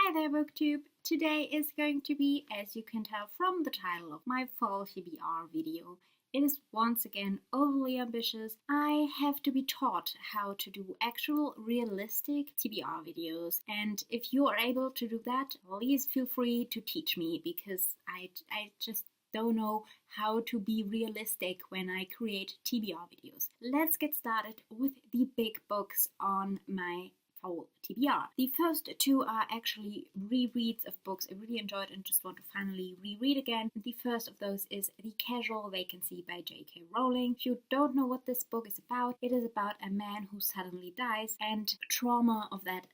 Hi there, BookTube! Today is going to be, as you can tell from the title of my fall TBR video, it is once again overly ambitious. I have to be taught how to do actual realistic TBR videos, and if you are able to do that, please feel free to teach me, because I just don't know how to be realistic when I create TBR videos. Let's get started with the big books on my fall TBR. The first two are actually rereads of books I really enjoyed and just want to finally reread again. The first of those is The Casual Vacancy by J.K. Rowling. If you don't know what this book is about, it is about a man who suddenly dies and trauma of that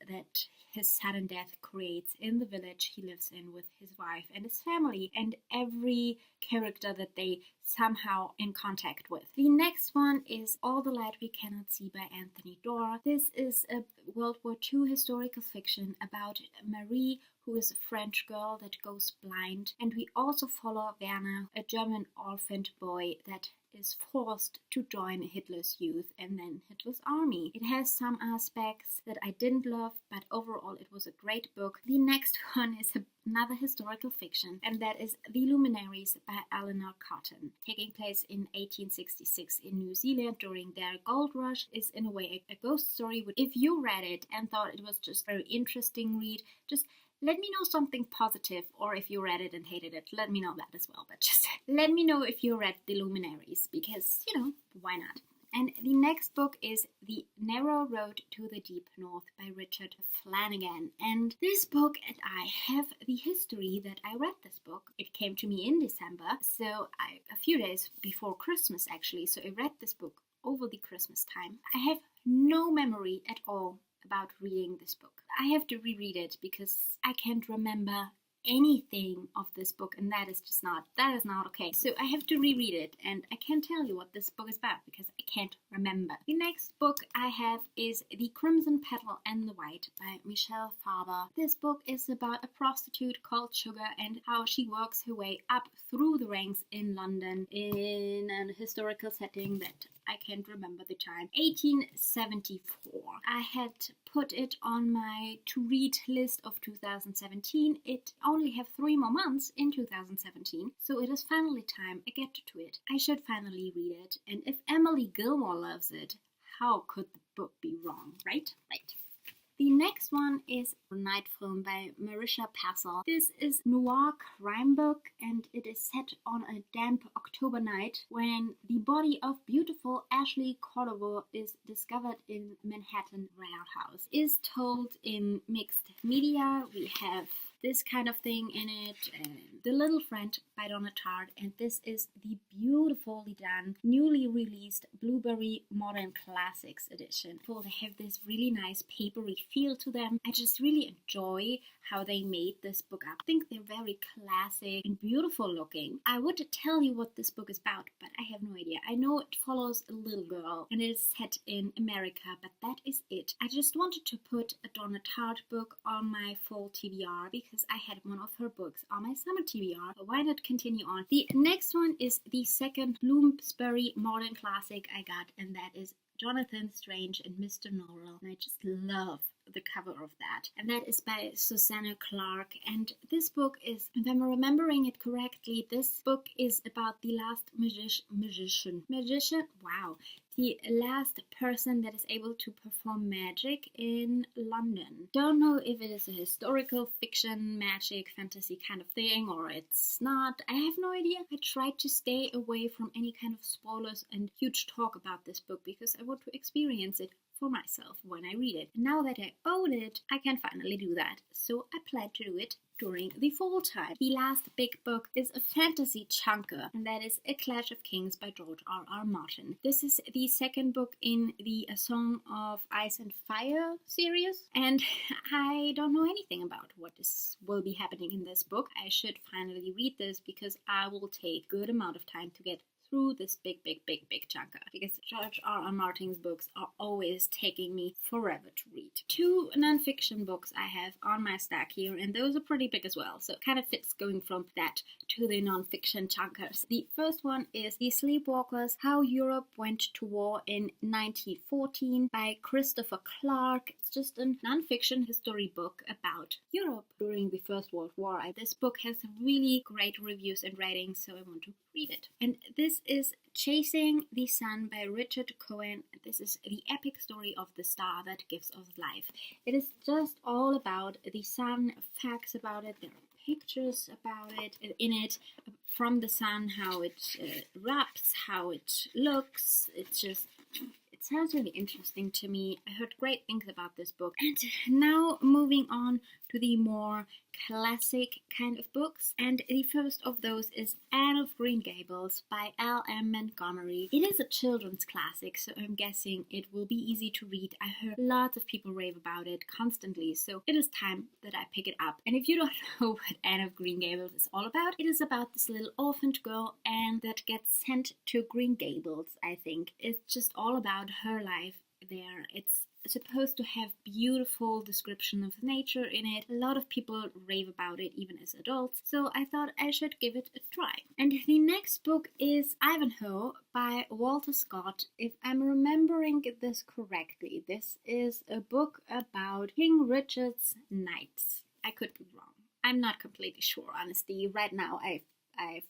his sudden death creates in the village he lives in with his wife and his family and every character that they somehow in contact with. The next one is All the Light We Cannot See by Anthony Doerr. This is a World War II historical fiction about Marie, who is a French girl that goes blind, and we also follow Werner, a German orphaned boy that is forced to join Hitler's youth and then Hitler's army. It has some aspects that I didn't love, but overall it was a great book. The next one is another historical fiction, and that is The Luminaries by Eleanor Cotton. Taking place in 1866 in New Zealand during their gold rush, is in a way a ghost story. If you read it and thought it was just a very interesting read, just let me know something positive, or if you read it and hated it, let me know that as well. But just let me know if you read The Luminaries, because, why not? And the next book is The Narrow Road to the Deep North by Richard Flanagan. And this book, and I have the history that I read this book. It came to me in December, so a few days before Christmas actually, so I read this book over the Christmas time. I have no memory at all about reading this book. I have to reread it because I can't remember anything of this book, and that is not okay. So I have to reread it, and I can't tell you what this book is about because I can't remember. The next book I have is The Crimson Petal and the White by Michelle Faber. This book is about a prostitute called Sugar and how she works her way up through the ranks in London in a historical setting that I can't remember the time. 1874. I had put it on my to-read list of 2017. It only have 3 more months in 2017, so it is finally time I get to it. I should finally read it, and if Emily Gilmore loves it, how could the book be wrong, right? Right. The next one is Night Film by Marisha Passel. This is a noir crime book, and it is set on a damp October night when the body of beautiful Ashley Cordova is discovered in Manhattan warehouse. Is told in mixed media. We have this kind of thing in it, The Little Friend by Donna Tartt, and this is the beautifully done, newly released Blueberry Modern Classics edition. They have this really nice papery feel to them. I just really enjoy how they made this book up. I think they're very classic and beautiful looking. I would tell you what this book is about, but I have no idea. I know it follows a little girl and it is set in America, but that is it. I just wanted to put a Donna Tartt book on my fall TBR because I had one of her books on my summer TBR. So why not continue on? The next one is the second Bloomsbury Modern Classic I got, and that is Jonathan Strange and Mr. Norrell. And I just love the cover of that, and that is by Susanna Clark. And this book is, if I'm remembering it correctly, this book is about the last magician, wow, the last person that is able to perform magic in London. Don't know if it is a historical fiction, magic, fantasy kind of thing, or it's not. I have no idea. I tried to stay away from any kind of spoilers and huge talk about this book because I want to experience it for myself when I read it. Now that I own it, I can finally do that. So I plan to do it during the fall time. The last big book is a fantasy chunker, and that is A Clash of Kings by George R.R. Martin. This is the second book in the A Song of Ice and Fire series, and I don't know anything about what will be happening in this book. I should finally read this because I will take a good amount of time to get through this big chunker, because George R.R. Martin's books are always taking me forever to read. 2 non-fiction books I have on my stack here, and those are pretty big as well, so it kind of fits going from that to the non-fiction chunkers. The first one is The Sleepwalkers, How Europe Went to War in 1914 by Christopher Clark. It's just a non-fiction history book about Europe during the First World War. This book has really great reviews and ratings, so I want to read it. And this is Chasing the Sun by Richard Cohen. This is the epic story of the star that gives us life. It is just all about the sun, facts about it. There are pictures about it, in it, from the sun, how it erupts, how it looks. It sounds really interesting to me. I heard great things about this book. And now moving on to the more classic kind of books. And the first of those is Anne of Green Gables by L.M. Montgomery. It is a children's classic, so I'm guessing it will be easy to read. I heard lots of people rave about it constantly, so it is time that I pick it up. And if you don't know what Anne of Green Gables is all about, it is about this little orphaned girl, Anne, that gets sent to Green Gables, I think. It's just all about her life there. It's supposed to have beautiful description of nature in it. A lot of people rave about it, even as adults, so I thought I should give it a try. And the next book is Ivanhoe by Walter Scott. If I'm remembering this correctly, this is a book about King Richard's knights. I could be wrong. I'm not completely sure, honestly. Right now, I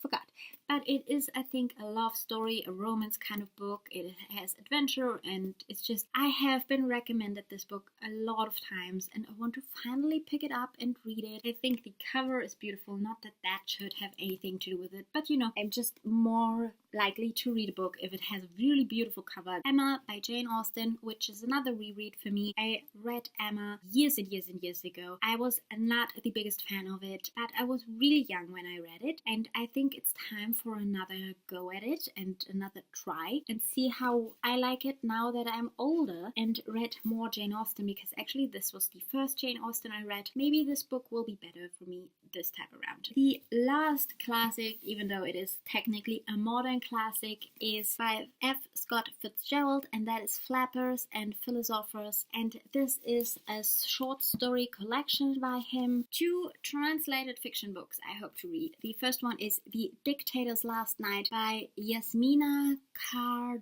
forgot. But it is, I think, a love story, a romance kind of book. It has adventure, and it's just, I have been recommended this book a lot of times, and I want to finally pick it up and read it. I think the cover is beautiful, not that that should have anything to do with it, but you know, I'm just more likely to read a book if it has a really beautiful cover. Emma by Jane Austen, which is another reread for me. I read Emma years and years and years ago. I was not the biggest fan of it, but I was really young when I read it, and I think it's time for another go at it and another try and see how I like it now that I'm older and read more Jane Austen, because actually this was the first Jane Austen I read. Maybe this book will be better for me this time around. The last classic, even though it is technically a modern classic, is by F. Scott Fitzgerald, and that is Flappers and Philosophers, and this is a short story collection by him. 2 translated fiction books I hope to read. The first one is The Dictator's Last Night by Yasmina Khadra?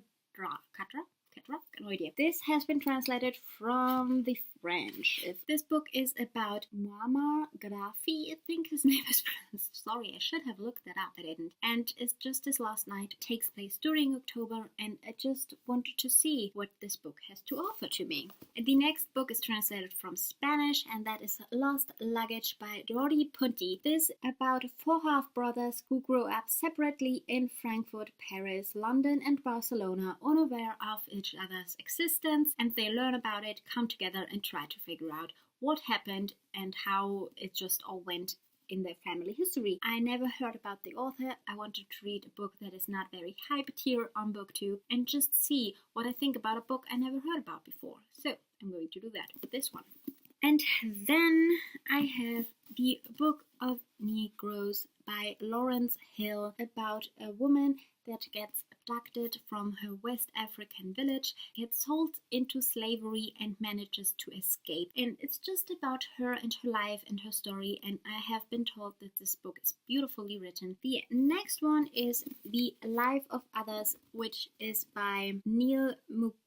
No idea. This has been translated from the French. This book is about Muammar Gaddafi, I think his name is pronounced. Sorry, I should have looked that up, I didn't. And it's just his last night. It takes place during October, and I just wanted to see what this book has to offer to me. And the next book is translated from Spanish, and that is Lost Luggage by Dori Punti. This is about 4 half-brothers who grow up separately in Frankfurt, Paris, London, and Barcelona, unaware of each other's existence, and they learn about it, come together, and try to figure out what happened and how it just all went in their family history. I never heard about the author. I wanted to read a book that is not very hype tier on BookTube and just see what I think about a book I never heard about before. So I'm going to do that with this one. And then I have The Book of Negroes by Lawrence Hill, about a woman that gets abducted from her West African village, gets sold into slavery, and manages to escape. And it's just about her and her life and her story, and I have been told that this book is beautifully written. The next one is The Life of Others, which is by Neil Mukherjee.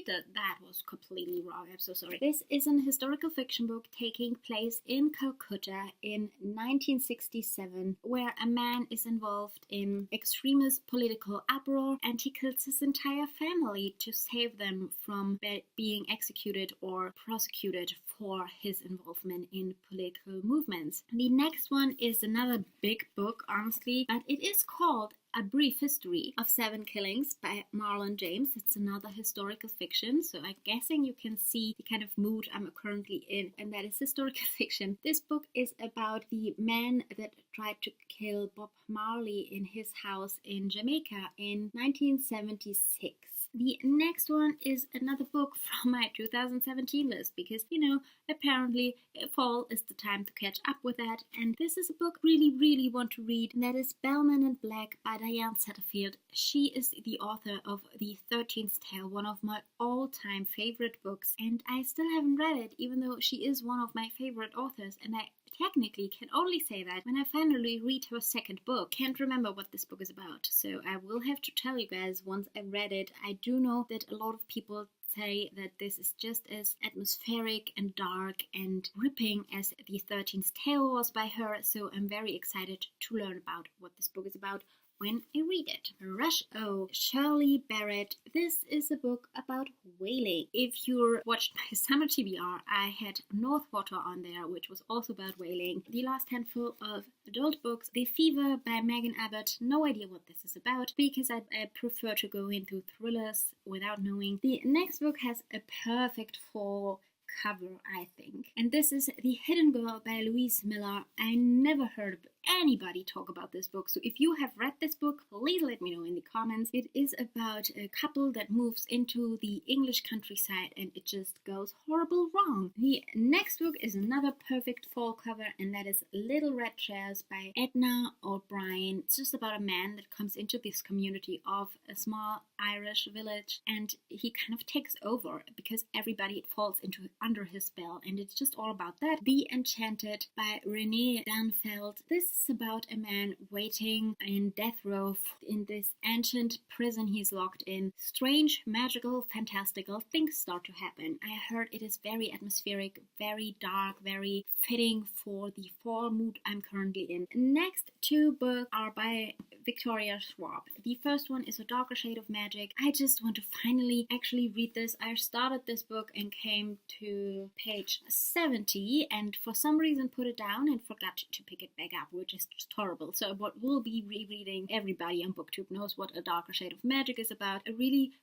That was completely wrong, I'm so sorry. This is an historical fiction book taking place in Calcutta in 1967, where a man is involved in extremist political uproar, and he kills his entire family to save them from being executed or prosecuted for his involvement in political movements. The next one is another big book, honestly, but it is called A Brief History of 7 Killings by Marlon James. It's another historical fiction, so I'm guessing you can see the kind of mood I'm currently in, and that is historical fiction. This book is about the man that tried to kill Bob Marley in his house in Jamaica in 1976. The next one is another book from my 2017 list, because, you know, apparently fall is the time to catch up with that, and this is a book I really want to read, and that is Bellman and Black by Diane Satterfield. She is the author of The 13th Tale, one of my all-time favorite books, and I still haven't read it, even though she is one of my favorite authors, and I technically can only say that when I finally read her second book. Can't remember what this book is about, so I will have to tell you guys once I read it. I do know that a lot of people say that this is just as atmospheric and dark and gripping as The 13th Tale was by her, so I'm very excited to learn about what this book is about when I read it. MOREAU, Shirley Barrett. This is a book about whaling. If you watched my summer TBR, I had Northwater on there, which was also about whaling. The last handful of adult books, The Fever by Megan Abbott. No idea what this is about, because I prefer to go into thrillers without knowing. The next book has a perfect fall cover, I think. And this is The Hidden Girl by Louise Miller. I never heard of anybody talk about this book, so if you have read this book, please let me know in the comments. It is about a couple that moves into the English countryside and it just goes horrible wrong. The next book is another perfect fall cover, and that is Little Red Chairs by Edna O'Brien. It's just about a man that comes into this community of a small Irish village, and he kind of takes over because everybody falls under his spell, and it's just all about that. The Enchanted by Renee Danfeld. This is about a man waiting in death row in this ancient prison he's locked in. Strange, magical, fantastical things start to happen. I heard it is very atmospheric, very dark, very fitting for the fall mood I'm currently in. Next two books are by Victoria Schwab. The first one is A Darker Shade of Magic. I just want to finally actually read this. I started this book and came to page 70 and for some reason put it down and forgot to pick it back up, which is just horrible. So what will be rereading, everybody on BookTube knows what A Darker Shade of Magic is about. I really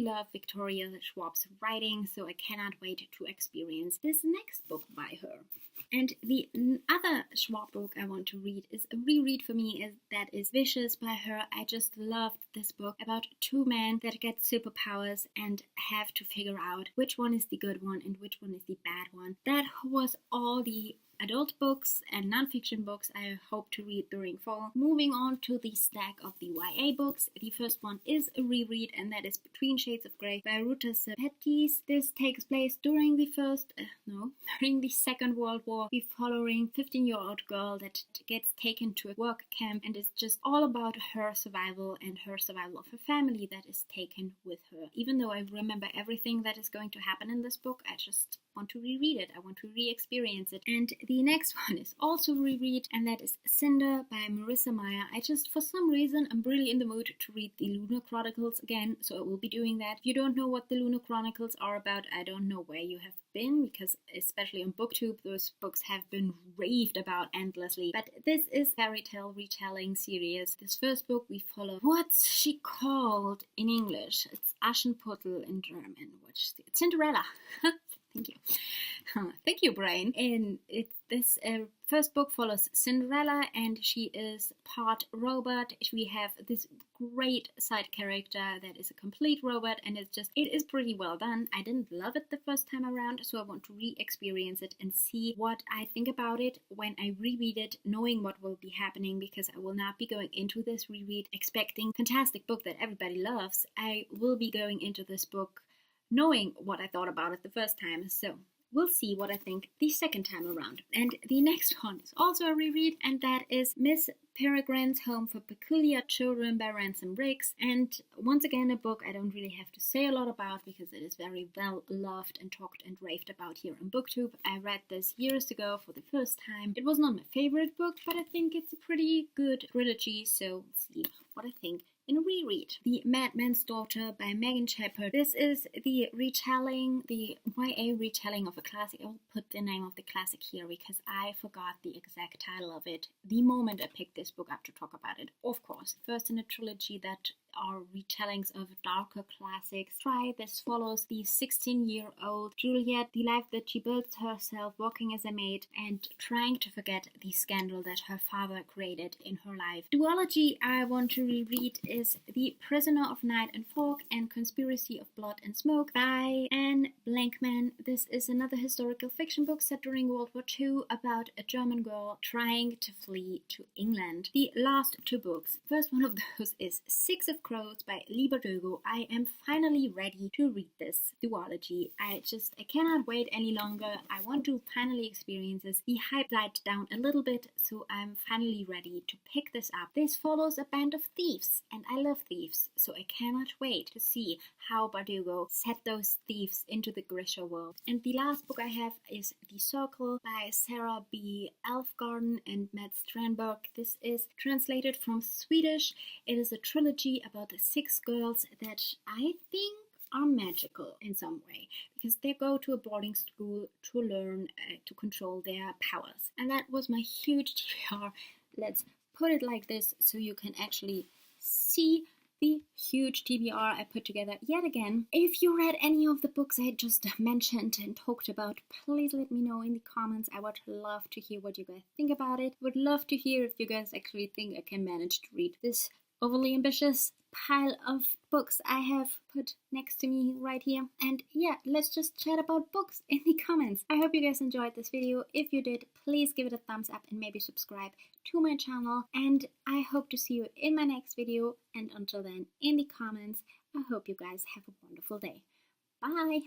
love Victoria Schwab's writing, so I cannot wait to experience this next book by her. And the other Schwab book I want to read is a reread for me, that is Vicious by her. I just loved this book about two men that get superpowers and have to figure out which one is the good one and which one is the bad one. That was all the adult books and non-fiction books I hope to read during fall. Moving on to the stack of the YA books. The first one is a reread, and that is Between Shades of Grey by Ruta Sepetys. This takes place during the Second World War. We're following a 15-year-old girl that gets taken to a work camp, and it's just all about her survival and her survival of her family that is taken with her. Even though I remember everything that is going to happen in this book, I just want to reread it. I want to re-experience it. And the next one is also reread, and that is Cinder by Marissa Meyer. For some reason, I'm really in the mood to read the Lunar Chronicles again, so I will be doing that. If you don't know what the Lunar Chronicles are about, I don't know where you have been, because especially on BookTube, those books have been raved about endlessly. But this is fairy tale retelling series. This first book we follow, what's she called in English? It's Aschenputtel in German. Cinderella. Thank you. Thank you, brain. And this first book follows Cinderella, and she is part robot. We have this great side character that is a complete robot, and it is pretty well done. I didn't love it the first time around, so I want to re-experience it and see what I think about it when I reread it, knowing what will be happening, because I will not be going into this reread expecting a fantastic book that everybody loves. I will be going into this book knowing what I thought about it the first time, so we'll see what I think the second time around. And the next one is also a reread, and that is Miss Peregrine's Home for Peculiar Children by Ransom Briggs. And once again, a book I don't really have to say a lot about because it is very well loved and talked and raved about here on BookTube. I read this years ago for the first time. It was not my favorite book, but I think it's a pretty good trilogy, so let's see what I think in a reread. The Madman's Daughter by Megan Shepard. This is the YA retelling of a classic. I will put the name of the classic here because I forgot the exact title of it the moment I picked this book up to talk about it. Of course, first in a trilogy that are retellings of darker classics. This follows the 16-year-old Juliet, the life that she builds herself working as a maid and trying to forget the scandal that her father created in her life. Duology I want to reread is The Prisoner of Night and Fog and Conspiracy of Blood and Smoke by Anne Blankman. This is another historical fiction book set during World War II about a German girl trying to flee to England. The last two books. First one of those is 6 of with Crows by Lee Bardugo. I am finally ready to read this duology. I cannot wait any longer. I want to finally experience this. The hype died down a little bit, so I'm finally ready to pick this up. This follows a band of thieves, and I love thieves, so I cannot wait to see how Bardugo set those thieves into the Grisha world. And the last book I have is The Circle by Sarah B. Elfgarden and Matt Strandberg. This is translated from Swedish. It is a trilogy about the 6 girls that I think are magical in some way, because they go to a boarding school to learn to control their powers. And that was my huge TBR. Let's put it like this so you can actually see the huge TBR I put together yet again. If you read any of the books I just mentioned and talked about, please let me know in the comments. I would love to hear what you guys think about it. Would love to hear if you guys actually think I can manage to read this overly ambitious pile of books I have put next to me right here. And yeah, let's just chat about books in the comments. I hope you guys enjoyed this video. If you did, please give it a thumbs up and maybe subscribe to my channel. And I hope to see you in my next video. And until then, in the comments, I hope you guys have a wonderful day. Bye!